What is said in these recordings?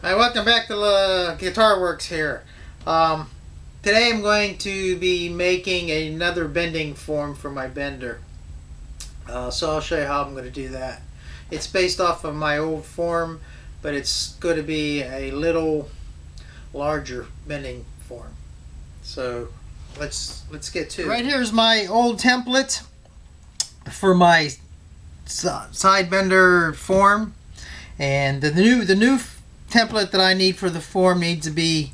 Hi, welcome back to the Guitar Works here. Today I'm going to be making another bending form for my bender. So I'll show you how I'm going to do that. It's based off of my old form, but it's going to be a little larger bending form. So let's get to it. Right here is my old template for my side bender form, and the new template that I need for the form needs to be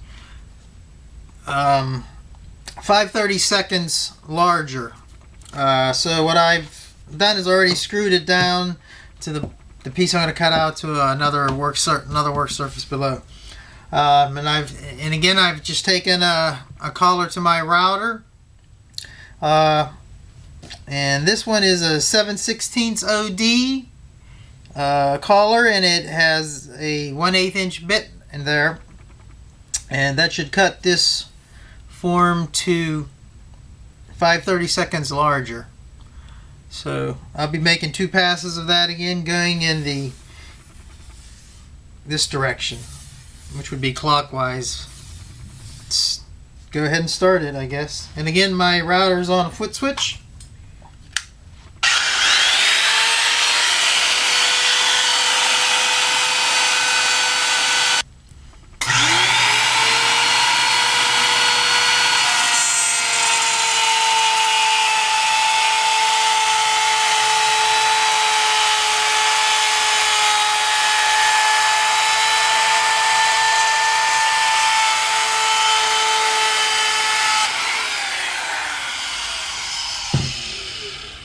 5/32 larger. So what I've done is already screwed it down to the piece I'm going to cut out to another work surface below. And again I've just taken a collar to my router. And this one is a 7/16 OD collar, and it has a 1/8 inch bit in there, and that should cut this form to 5/32 larger. So I'll be making 2 passes of that again, going in this direction, which would be clockwise. Let's go ahead and start it, I guess. And again, my router's on a foot switch.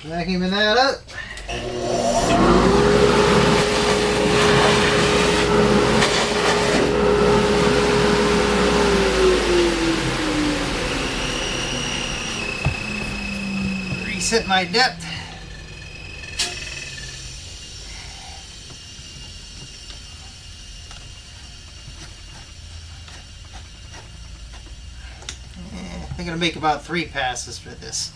Vacuuming that up. Reset my depth. I'm going to make about 3 passes for this.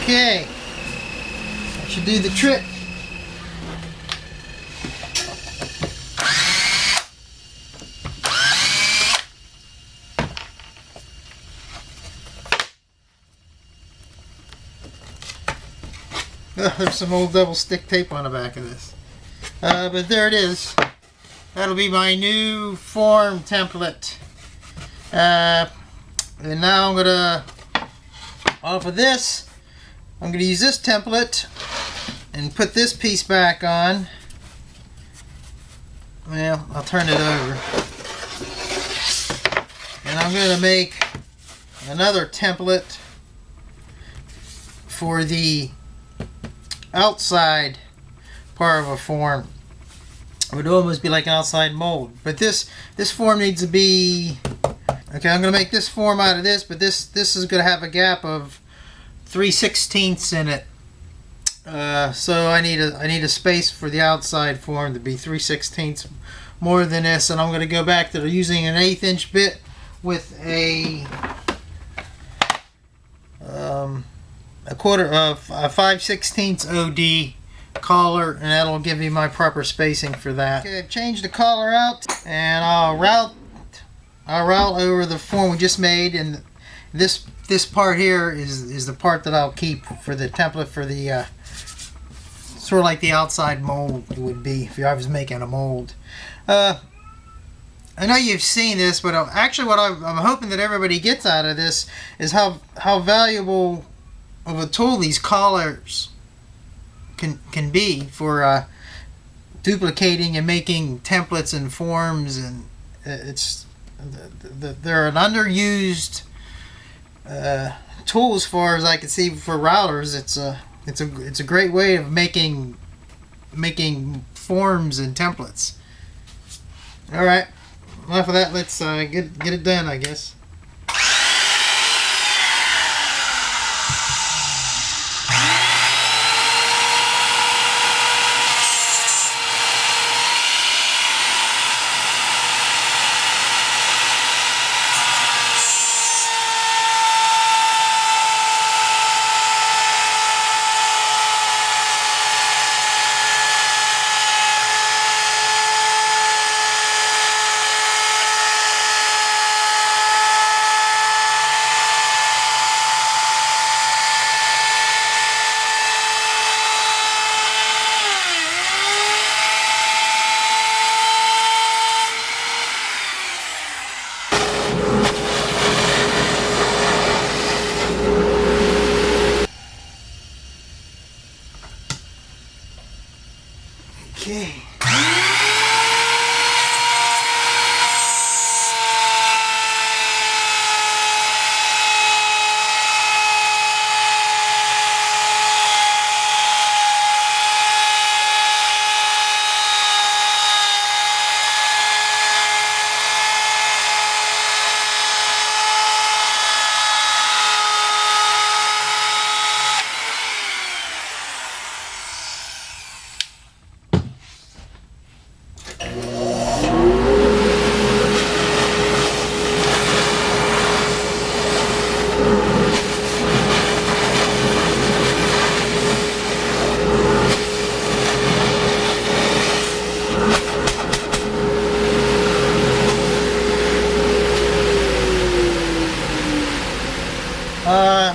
Okay, that should do the trick. There's some old double stick tape on the back of this. But there it is. That'll be my new form template. And now I'm gonna, off of this, I'm going to use this template and put this piece back on. Well, I'll turn it over. And I'm going to make another template for the outside part of a form. It would almost be like an outside mold. But this form needs to be... Okay, I'm going to make this form out of this, but this is going to have a gap of 3/16 in it, so I need a space for the outside form to be 3/16 more than this, and I'm going to go back to using an 1/8 inch bit with a 5/16 OD collar, and that'll give me my proper spacing for that. Okay, I've changed the collar out, and I'll route over the form we just made, and this part here is the part that I'll keep for the template for the sort of like the outside mold would be if I was making a mold. I know you've seen this, but actually what I'm hoping that everybody gets out of this is how valuable of a tool these collars can be for duplicating and making templates and forms, and they're an underused tool as far as I can see for routers. It's a great way of making forms and templates. All right, enough of that. Let's get it done, I guess. Okay.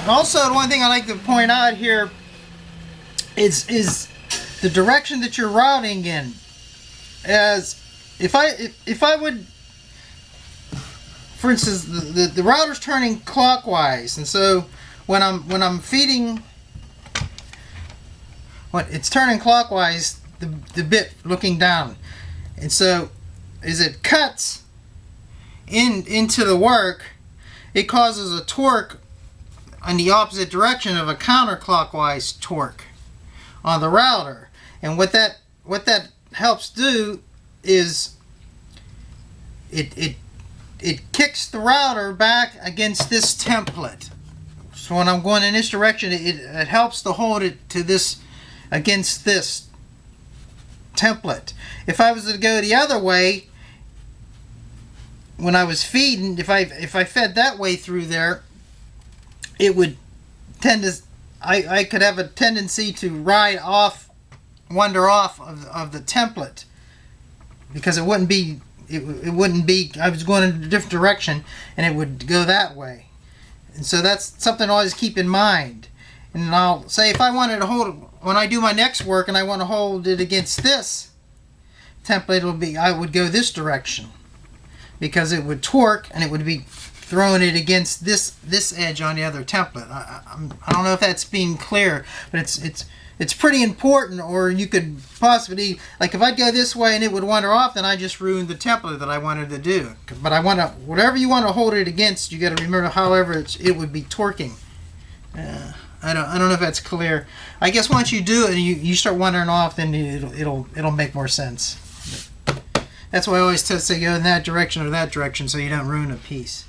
Also, one thing I like to point out here is the direction that you're routing in. As if I would, for instance, the router's turning clockwise, and so when I'm feeding, when it's turning clockwise, the bit looking down, and so as it cuts into the work, it causes a torque in the opposite direction of a counterclockwise torque on the router. And what that helps do is it kicks the router back against this template. So when I'm going in this direction, it helps to hold it to this, against this template. If I was to go the other way, when I was feeding, if I fed that way through there, it would tend to, I could have a tendency to wander off of the template, because it wouldn't be, I was going in a different direction and it would go that way. And so that's something to always keep in mind. And I'll say, if I wanted to hold it, when I do my next work and I want to hold it against this template, I would go this direction, because it would torque and it would be throwing it against this edge on the other template. I don't know if that's being clear, but it's pretty important. Or you could possibly, like, if I'd go this way and it would wander off, then I just ruined the template that I wanted to do. But I want to, whatever you want to hold it against, you got to remember however it would be torquing. I don't know if that's clear. I guess once you do it and you start wandering off, then it'll make more sense. But that's why I always tell you, go in that direction or that direction, so you don't ruin a piece.